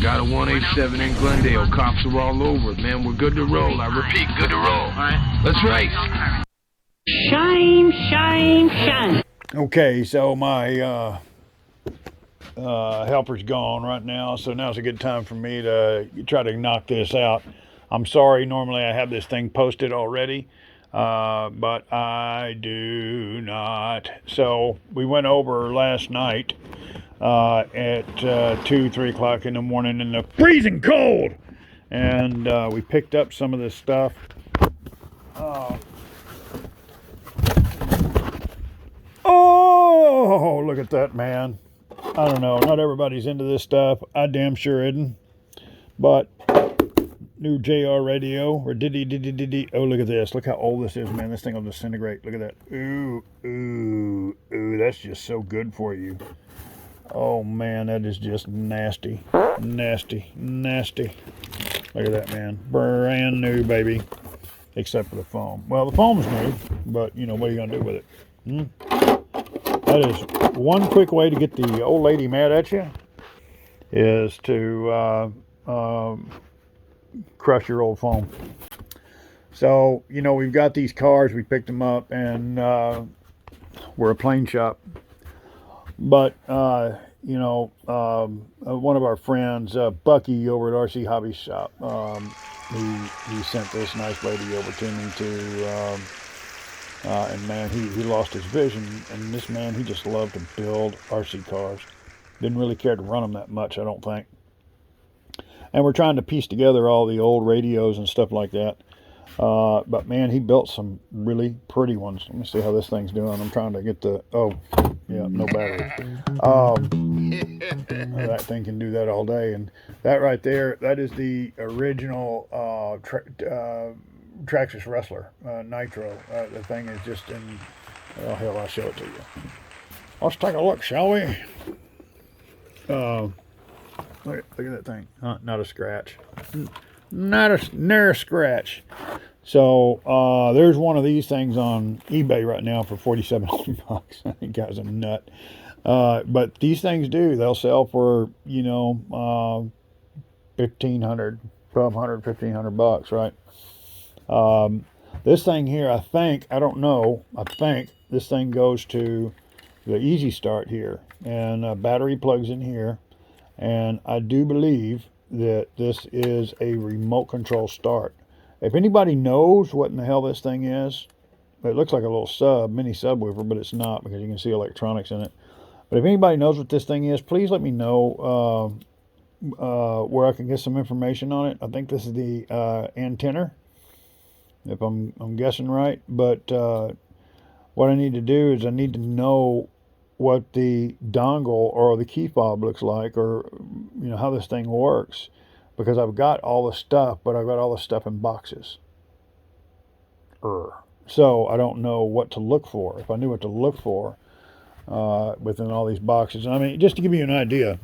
I got a 187 in Glendale. Cops are all over it, man. We're good to roll. I repeat, good to roll. All right. Let's race. Shine, shine, shine. Okay, so my helper's gone right now, so now's a good time for me to try to knock this out. I'm sorry, normally I have this thing posted already, but I do not. So we went over last night at 2, 3 o'clock in the morning in the freezing cold, and we picked up some of this stuff. Oh, look at that, man. I don't know. Not everybody's into this stuff. I damn sure isn't. But new JR radio or diddy. Oh, look at this. Look how old this is, man. This thing will disintegrate. Look at that. Ooh. That's just so good for you. Oh, man, that is just nasty. Nasty. Look at that, man. Brand new, baby. Except for the foam. Well, the foam's new, but, you know, what are you going to do with it? That is one quick way to get the old lady mad at you, is to crush your old foam. So, you know, we've got these cars. We picked them up, and we're a plane shop. But, you know, one of our friends, Bucky over at RC Hobby Shop, he sent this nice lady over to me to... and man, he lost his vision, and this man, he just loved to build RC cars. Didn't really care to run them that much, I don't think. And we're trying to piece together all the old radios and stuff like that. But man, he built some really pretty ones. Let me see how this thing's doing. I'm trying to get the, oh, yeah, no battery. That thing can do that all day. And that right there, that is the original Traxxas Wrestler, Nitro. The thing is just in, oh hell, I'll show it to you. Let's take a look, shall we? Look at that thing. Not a scratch. Not a near scratch. So there's one of these things on eBay right now for $4,700. I think guy's a nut. But these things they'll sell for, you know, $1,500, $1,200, $1,500, right? This thing here, I think this thing goes to the Easy Start here, and a battery plugs in here, and I do believe that this is a remote control start. If anybody knows what in the hell this thing is, it looks like a little mini subwoofer, but it's not, because you can see electronics in it. But if anybody knows what this thing is, please let me know where I can get some information on it. I think this is the antenna, if I'm guessing right. But what I need to do is I need to know what the dongle or the key fob looks like, or you know how this thing works, because I've got all the stuff, but I've got all the stuff in boxes. So I don't know what to look for. If I knew what to look for within all these boxes, I mean, just to give you an idea,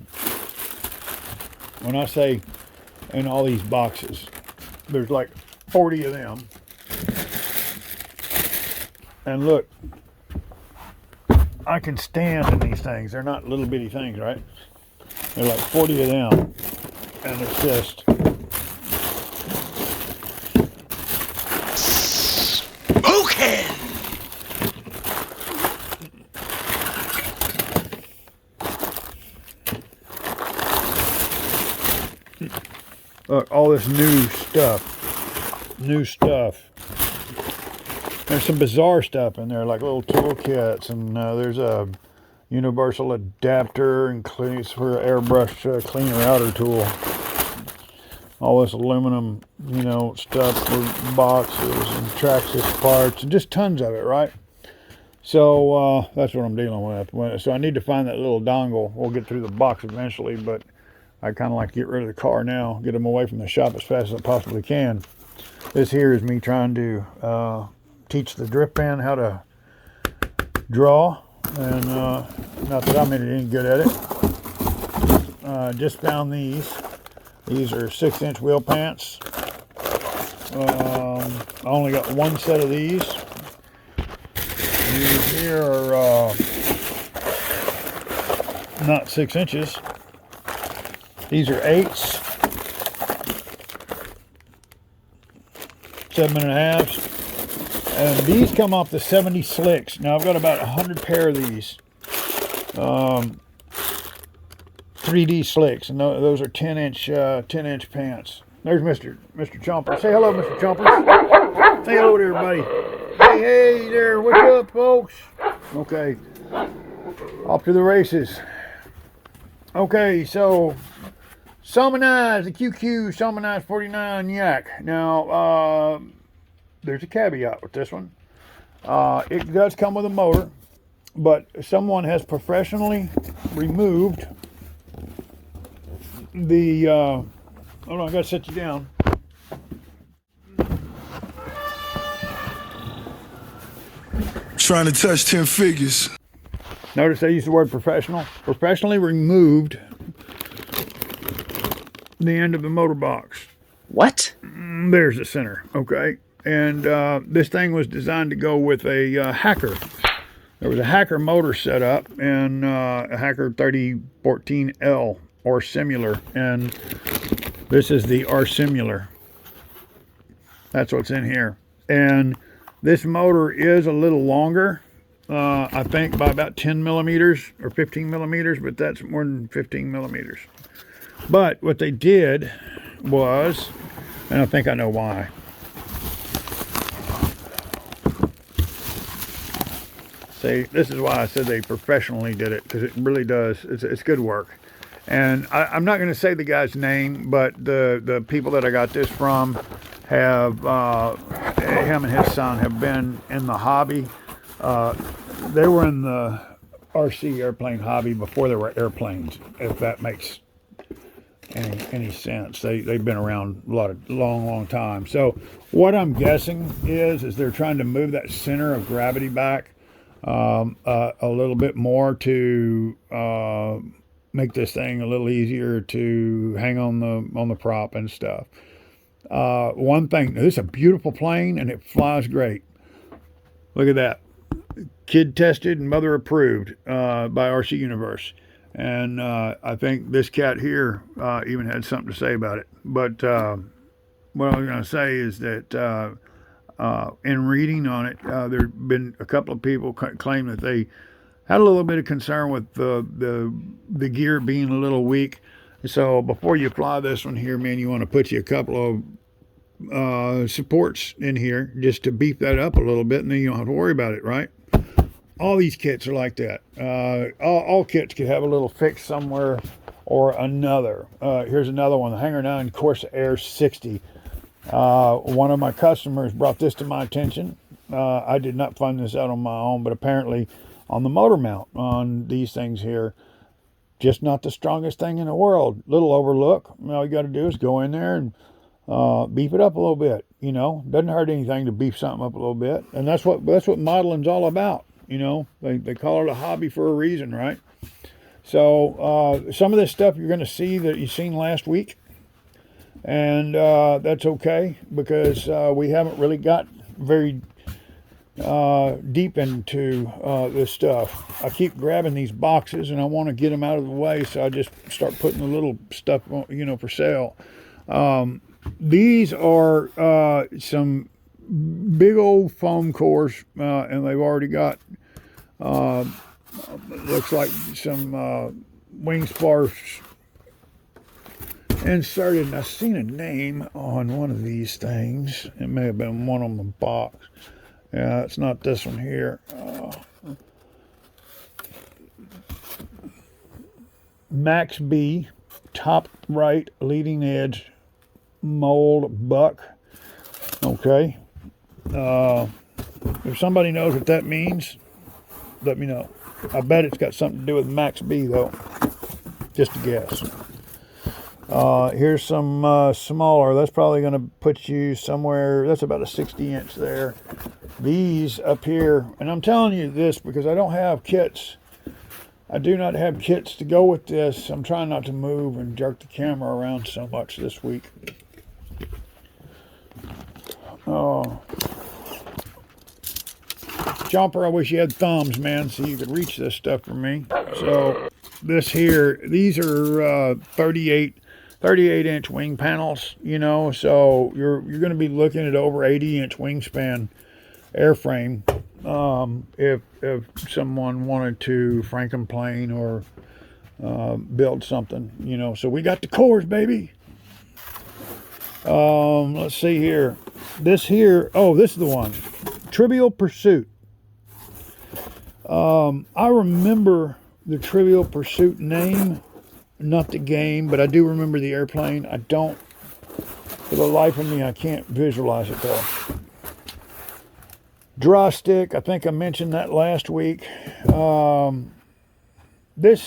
when I say in all these boxes, there's like 40 of them. And look, I can stand in these things. They're not little bitty things, right? They're like 40 of them. And it's just... Smoking! Look, all this new stuff. There's some bizarre stuff in there, like little toolkits, and there's a universal adapter, includes for airbrush cleaner outer tool. All this aluminum, you know, stuff for boxes and Traxxas parts, and just tons of it, right? So that's what I'm dealing with. So I need to find that little dongle. We'll get through the box eventually, but I kind of like to get rid of the car now, get them away from the shop as fast as I possibly can. This here is me trying to teach the drift band how to draw, and not that I'm any good at it. Just found these. These are 6-inch wheel pants. I only got one set of these. These here are not 6 inches. These are 8s, 7.5s, and these come off the 70 slicks. Now I've got about 100 pair of these 3D slicks, and those are 10-inch pants. There's Mr. Chomper. Say hello, Mr. Chomper. Say hello to everybody. Hey there, what's up, folks? Okay, off to the races. Okay, so Salmonize, the QQ Salmonize 49 yak. Now, there's a caveat with this one. It does come with a motor, but someone has professionally removed the, hold on, I gotta set you down. Trying to touch 10 figures. Notice I used the word professional. Professionally removed the end of the motor box. What? There's the center, okay? And this thing was designed to go with a Hacker. There was a Hacker motor set up, and a Hacker 3014L or similar, and this is the R similar. That's what's in here. And this motor is a little longer, I think by about 10 millimeters or 15 millimeters, but that's more than 15 millimeters. But what they did was, and I think I know why. See, this is why I said they professionally did it, because it really does. It's good work. And I'm not going to say the guy's name, but the people that I got this from have, him and his son have been in the hobby. They were in the RC airplane hobby before there were airplanes, if that makes any sense. They've been around long time. So what I'm guessing is they're trying to move that center of gravity back a little bit more to make this thing a little easier to hang on the prop and stuff. One thing, this is a beautiful plane and it flies great. Look at that. Kid tested and mother approved by RC Universe. And I think this cat here even had something to say about it. But what I was going to say is that in reading on it, there have been a couple of people claim that they had a little bit of concern with the gear being a little weak. So before you fly this one here, man, you want to put you a couple of supports in here just to beef that up a little bit, and then you don't have to worry about it, right? All these kits are like that. All kits could have a little fix somewhere or another. Here's another one, the Hangar 9 Corsa Air 60. One of my customers brought this to my attention. I did not find this out on my own, but apparently on the motor mount on these things here, just not the strongest thing in the world. Little overlook. All you got to do is go in there and beef it up a little bit. You know, doesn't hurt anything to beef something up a little bit, and that's what modeling's all about. You know, they call it a hobby for a reason, right? So some of this stuff you're going to see that you've seen last week, and that's okay, because we haven't really got very deep into this stuff. I keep grabbing these boxes and I want to get them out of the way, so I just start putting the little stuff, you know, for sale. These are some big old foam cores, and they've already got looks like some wing spars inserted. And I've seen a name on one of these things. It may have been one on the box. Yeah, it's not this one here. Max B, top right leading edge mold buck. Okay. If somebody knows what that means, let me know. I bet it's got something to do with Max B, though. Just a guess. Here's some smaller. That's probably going to put you somewhere. That's about a 60-inch there. These up here, and I'm telling you this because I don't have kits. I do not have kits to go with this. I'm trying not to move and jerk the camera around so much this week. Oh. Chomper, I wish you had thumbs, man, so you could reach this stuff for me. So this here, these are 38-inch wing panels, you know, so you're going to be looking at over 80-inch wingspan airframe if someone wanted to Frankenplane or build something, you know. So we got the cores, baby. Let's see here. This here, oh, this is the one. Trivial Pursuit. I remember the Trivial Pursuit name, not the game, but I do remember the airplane. I don't, for the life of me, I can't visualize it though. Dry stick, I think I mentioned that last week. This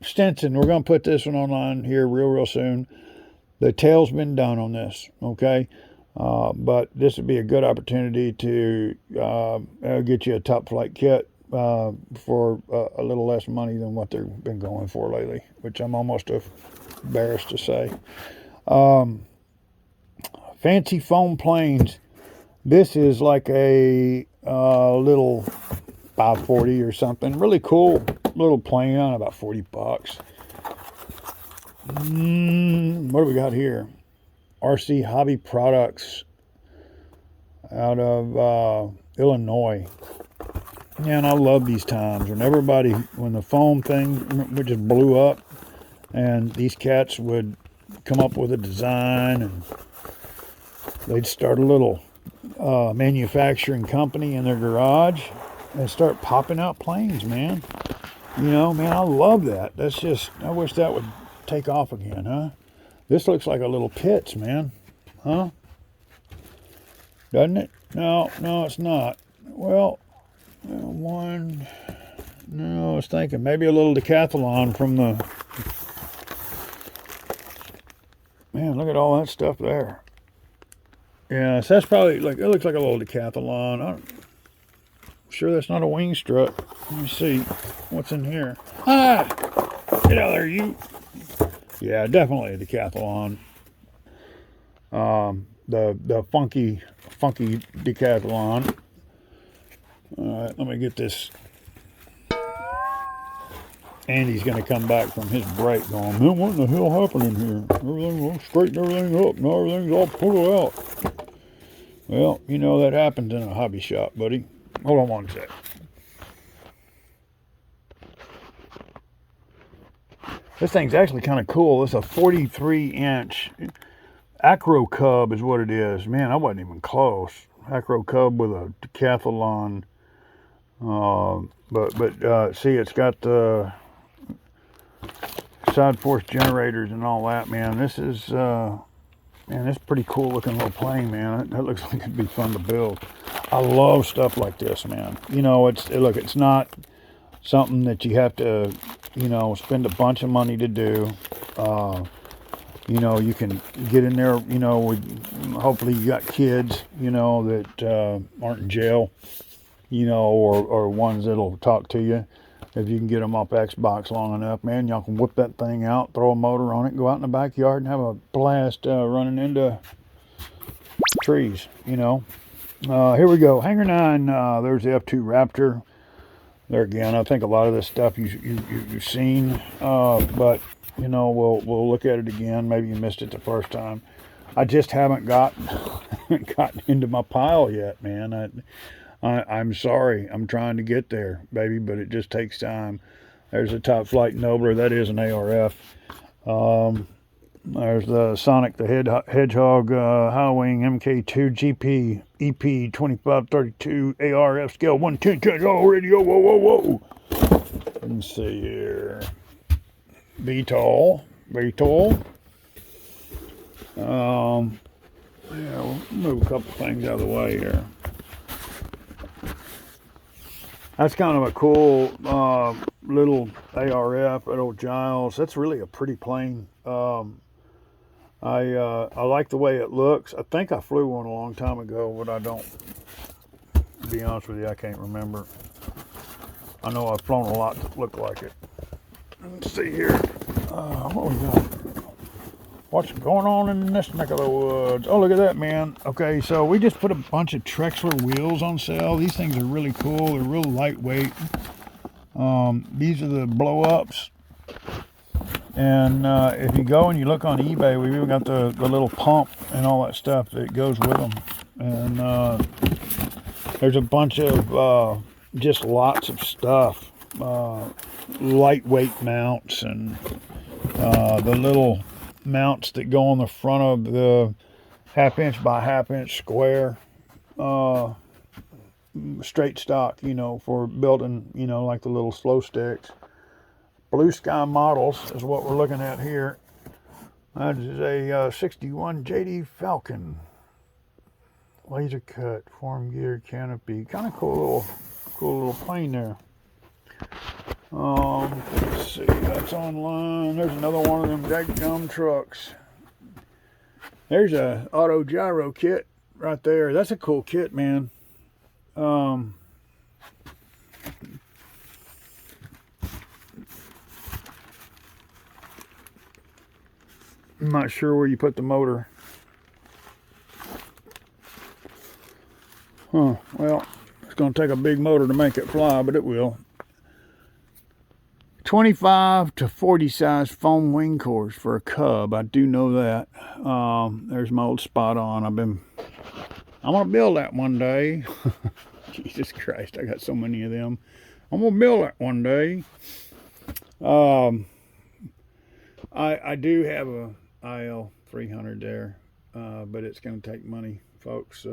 Stinson, we're going to put this one online here real soon. The tail's been done on this, okay? But this would be a good opportunity to get you a top flight kit for a little less money than what they've been going for lately, which I'm almost embarrassed to say. Fancy foam planes. This is like a little 540 or something. Really cool little plane on about $40. What do we got here? RC Hobby Products out of Illinois. Man, I love these times when the foam thing just blew up and these cats would come up with a design and they'd start a little manufacturing company in their garage and start popping out planes, man. You know, man, I love that. That's just, I wish that would take off again, huh? This looks like a little Pitts, man. Huh? Doesn't it? No, it's not. Well, one... No, I was thinking maybe a little decathlon from the... Man, look at all that stuff there. Yeah, so that's probably, like, it looks like a little decathlon. I'm sure that's not a wing strut. Let me see what's in here. Ah! Get out of there, you... Yeah, definitely a decathlon. The funky decathlon. All right, let me get this. Andy's going to come back from his break going, man, what in the hell happened in here? Everything, straighten everything up. Now everything's all pulled out. Well, you know that happens in a hobby shop, buddy. Hold on one sec. This thing's actually kind of cool. It's a 43-inch Acro Cub is what it is. Man, I wasn't even close. Acro Cub with a decathlon. But see, it's got the side force generators and all that, man. This is, man, it's pretty cool looking little plane, man. That looks like it'd be fun to build. I love stuff like this, man. You know, look, it's not something that you have to, you know, spend a bunch of money to do. You know, you can get in there, you know, hopefully you got kids, you know, that aren't in jail, you know, or ones that'll talk to you. If you can get them off Xbox long enough, man, y'all can whip that thing out, throw a motor on it, go out in the backyard and have a blast running into trees, you know. Here we go, Hangar 9, there's the F2 Raptor. There again, I think a lot of this stuff you've seen, but you know, we'll look at it again. Maybe you missed it the first time. I just haven't gotten into my pile yet, man. I'm sorry. I'm trying to get there, baby, but it just takes time. There's a Top Flight Nobler. That is an ARF. There's the Sonic the Hedgehog High Wing MK2 GP EP 2532 ARF scale 110 radio. Whoa. Let me see here. VTOL. Yeah, we'll move a couple things out of the way here. That's kind of a cool little ARF, little Giles. That's really a pretty plane. I like the way it looks. I think I flew one a long time ago, but I don't. To be honest with you, I can't remember. I know I've flown a lot that look like it. Let's see here. What we got? What's going on in this neck of the woods? Oh, look at that, man. Okay, so we just put a bunch of Traxxas wheels on sale. These things are really cool. They're real lightweight. These are the blow-ups. And if you go and you look on eBay, we've even got the little pump and all that stuff that goes with them. And there's a bunch of just lots of stuff. Lightweight mounts and the little mounts that go on the front of the 1/2 inch by 1/2 inch square. Straight stock, you know, for building, you know, like the little slow sticks. Blue Sky Models is what we're looking at here. That is a 61 JD Falcon. Laser cut, form gear, canopy. Kind of cool little plane there. Let's see, that's online. There's another one of them dadgum trucks. There's a auto gyro kit right there. That's a cool kit, man. I'm not sure where you put the motor. Well, it's going to take a big motor to make it fly, but it will. 25 to 40 size foam wing cores for a Cub. I do know that. There's my old Spot On. I'm going to build that one day. Jesus Christ, I got so many of them. I'm going to build that one day. I do have a IL 300 there, but it's going to take money, folks.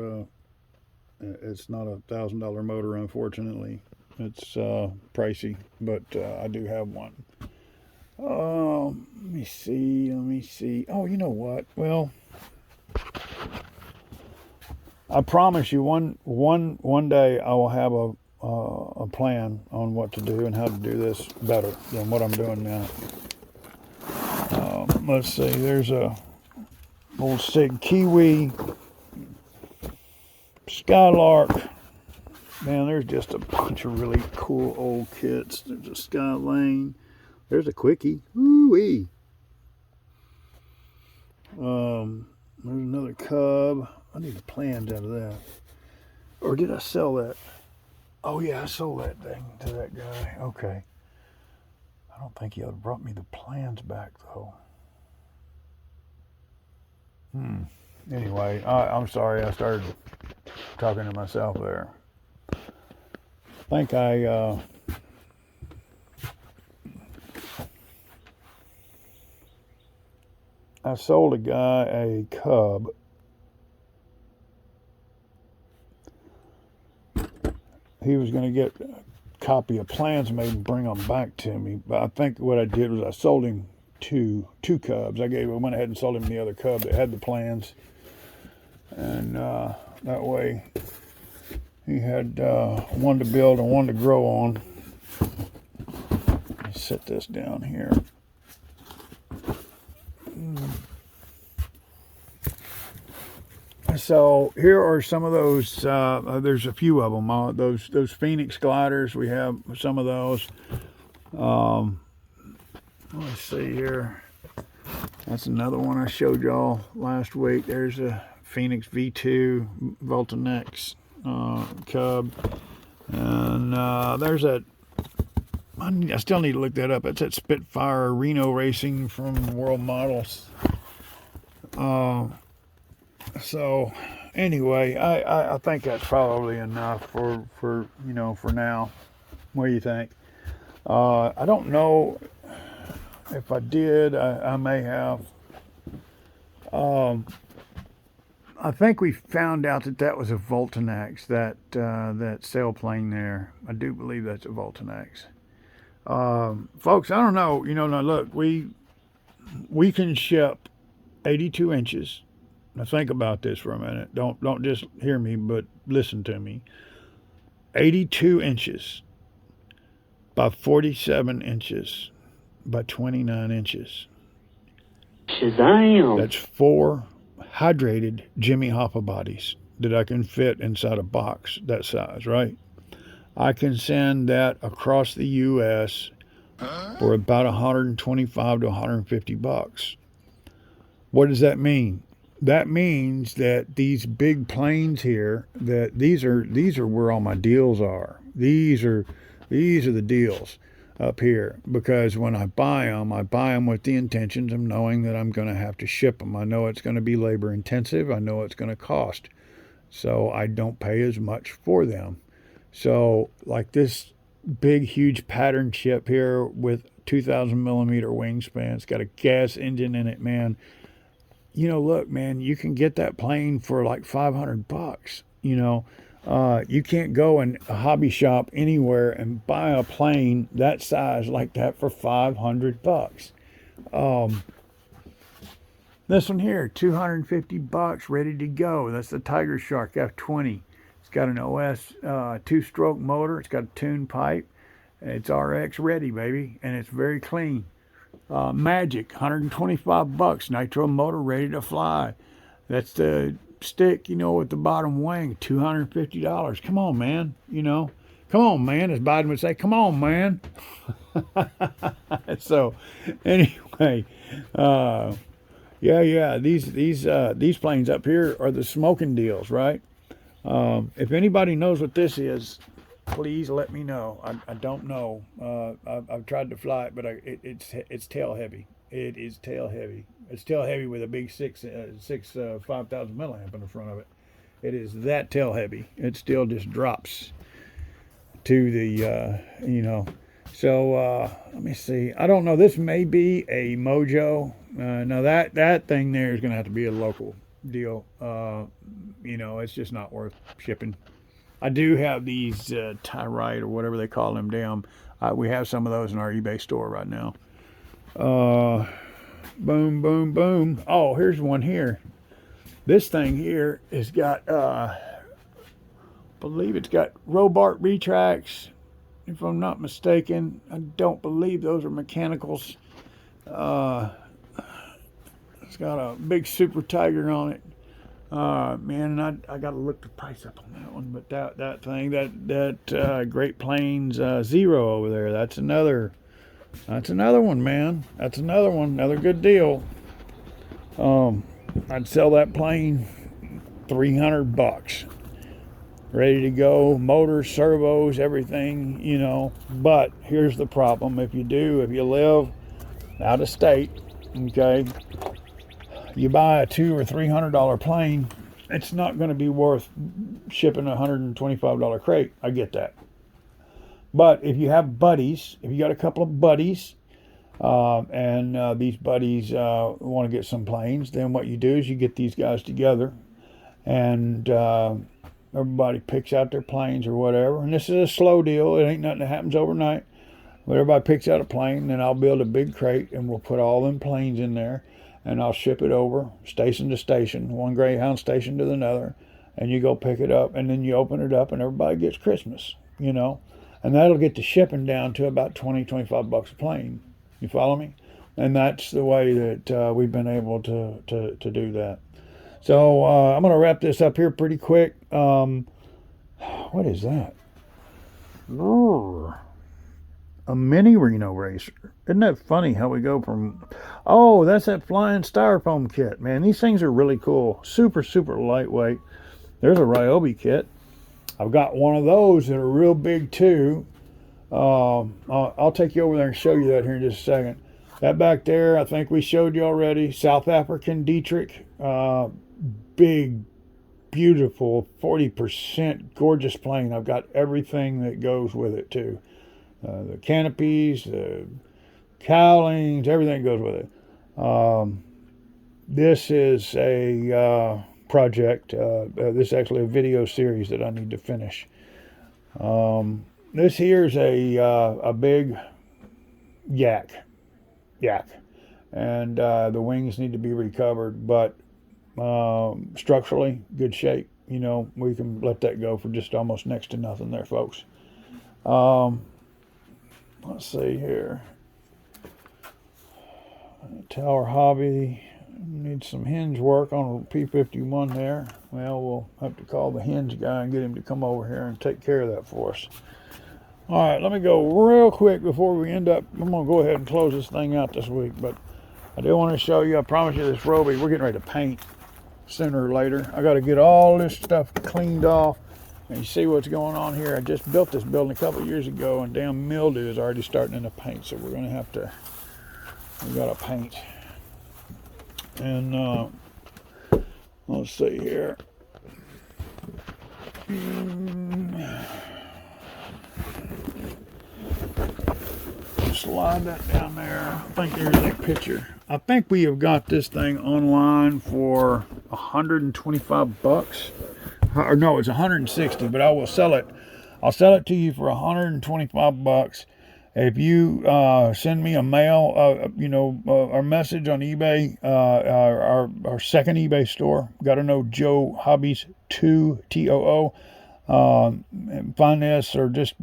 It's not a $1,000 motor, unfortunately. It's pricey, but I do have one. Let me see. Oh, you know what? Well, I promise you, one day I will have a plan on what to do and how to do this better than what I'm doing now. Let's see. There's a old Sig Kiwi, Skylark. Man, there's just a bunch of really cool old kits. There's a Sky Lane. There's a Quickie. Ooh-wee. There's another Cub. I need the plans out of that. Or did I sell that? Oh, yeah, I sold that thing to that guy. Okay. I don't think he would have brought me the plans back, though. Anyway, I'm sorry. I started talking to myself there. I think I sold a guy a Cub. He was going to get a copy of plans made and bring them back to me. But I think what I did was I sold him two Cubs. I went ahead and sold him the other Cub that had the plans. And that way he had one to build and one to grow on. Let me set this down here. So here are some of those. There's a few of them. Those Phoenix gliders. We have some of those. Let's see here. That's another one I showed y'all last week. There's a Phoenix V2 Voltanex Cub, and there's that. I still need to look that up. It's that Spitfire Reno Racing from World Models. So anyway, I think that's probably enough for now. What do you think? I don't know if I did. I may have. I think we found out that was a Voltanex, that sailplane there. I do believe that's a Voltanex. Folks, I don't know. Now look, we can ship 82 inches. Now think about this for a minute. Don't just hear me, but listen to me. 82 inches by 47 inches by 29 inches. Shazam! That's 4 hydrated Jimmy Hoppa bodies that I can fit inside a box that size, right? I can send that across the U.S. for about 125 to 150 bucks. What does that mean? That means that these big planes here, that these are where all my deals are. These are These are the deals up here, because when I buy them with the intentions of knowing that I'm going to have to ship them. I know it's going to be labor intensive. I know it's going to cost. So I don't pay as much for them. So like this big, huge pattern ship here with 2,000 millimeter wingspan. It's got a gas engine in it, man. You know, look, man, you can get that plane for like $500, you know. You can't go in a hobby shop anywhere and buy a plane that size like that for $500. This one here, $250, ready to go. That's the Tiger Shark F20. It's got an OS 2-stroke motor. It's got a tune pipe. It's RX ready, baby, and it's very clean. Magic, $125. Nitro motor ready to fly. That's the stick, you know, with the bottom wing, $250. Come on, man. You know, come on, man. As Biden would say, come on, man. So, anyway, yeah. These planes up here are the smoking deals, right? If anybody knows what this is, please let me know. I don't know. I've tried to fly it, but it's tail heavy. It is tail heavy. It's tail heavy with a big 5,000 milliamp in the front of it. It is that tail heavy. It still just drops to the, you know. So let me see. I don't know. This may be a Mojo. Now that thing there is going to have to be a local deal. You know, it's just not worth shipping. I do have these Tyrite or whatever they call them down. We have some of those in our eBay store right now. Boom, boom, boom. Oh, here's one here. This thing here has got, I believe it's got Robart retracts. If I'm not mistaken, I don't believe those are mechanicals. It's got a big Super Tiger on it. Man, and I got to look the price up on that one. But that thing, that Great Plains Zero over there, that's another one, man. That's another one, another good deal. I'd sell that plane $300. Ready to go, motors, servos, everything, you know. But here's the problem: if you live out of state, okay, you buy a $200 or $300 plane, it's not going to be worth shipping a $125 crate. I get that. But if you have buddies, if you got a couple of buddies, and these buddies want to get some planes, then what you do is you get these guys together, and everybody picks out their planes or whatever. And this is a slow deal. It ain't nothing that happens overnight. But everybody picks out a plane, then I'll build a big crate, and we'll put all them planes in there, and I'll ship it over station to station, one Greyhound station to another, and you go pick it up, and then you open it up, and everybody gets Christmas, you know. And that'll get the shipping down to about $20-25 a plane. You follow me? And that's the way that we've been able to do that. So I'm going to wrap this up here pretty quick. What is that? Ooh, a mini Reno racer. Isn't that funny how we go from... Oh, that's that flying styrofoam kit. Man, these things are really cool. Super, super lightweight. There's a Ryobi kit. I've got one of those that are real big too. I'll take you over there and show you that here in just a second. That back there, I think we showed you already. South African Dietrich. Big, beautiful, 40% gorgeous plane. I've got everything that goes with it too. The canopies, the cowlings, everything goes with it. This is a project. This is actually a video series that I need to finish. This here's a big yak, and the wings need to be recovered, but structurally good shape. You know, we can let that go for just almost next to nothing there, folks. Let's see here. Tower Hobby needs some hinge work on a P51 there. Well, we'll have to call the hinge guy and get him to come over here and take care of that for us. All right, let me go real quick before we end up. I'm going to go ahead and close this thing out this week, but I do want to show you, I promise you, this Roby, we're getting ready to paint sooner or later. I got to get all this stuff cleaned off And you see what's going on here. I just built this building a couple of years ago, and damn mildew is already starting in the paint. So we're gonna have to, we gotta paint. And let's see here. Slide that down there. I think there's a picture. I think we have got this thing online for 125 bucks. Or no, it's 160, but I will sell it. I'll sell it to you for 125 bucks. If you send me a mail, our message on eBay, our second eBay store, Gotta Know Joe Hobbies 2 TOO. Find this or just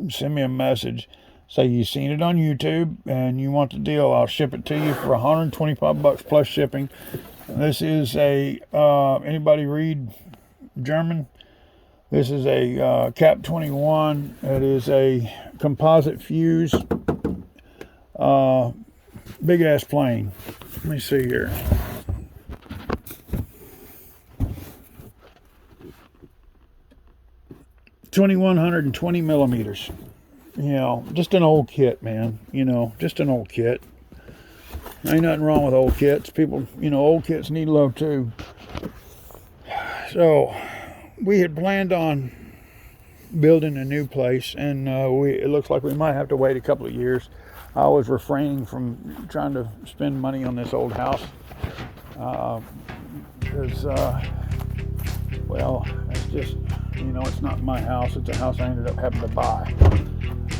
send me a message. Say you've seen it on YouTube and you want the deal. I'll ship it to you for 125 bucks plus shipping. This is a anybody read German? This is a Cap 21. It is a composite fuse, big ass plane. Let me see here. $2,120 millimeters. You know, just an old kit, man. You know, just an old kit. Ain't nothing wrong with old kits. People, old kits need love too. So, we had planned on building a new place, and it looks like we might have to wait a couple of years. I was refraining from trying to spend money on this old house because, well, it's just, it's not my house. It's a house I ended up having to buy.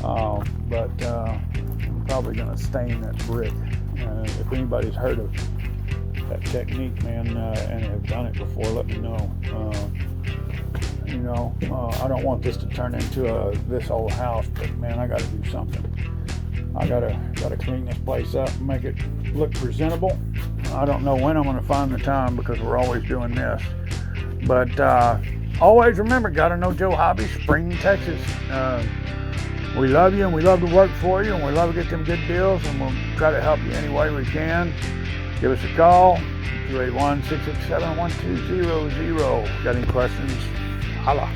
But I'm probably going to stain that brick. If anybody's heard of that technique, man, and have done it before, let me know. I don't want this to turn into this old house, but man, I got to do something. I gotta clean this place up and make it look presentable. I don't know when I'm going to find the time because we're always doing this. But always remember, Gotta Know Joe Hobbies, Spring, Texas. We love you and we love to work for you and we love to get them good deals, and we'll try to help you any way we can. Give us a call, 281-667-1200. Got any questions? Holla.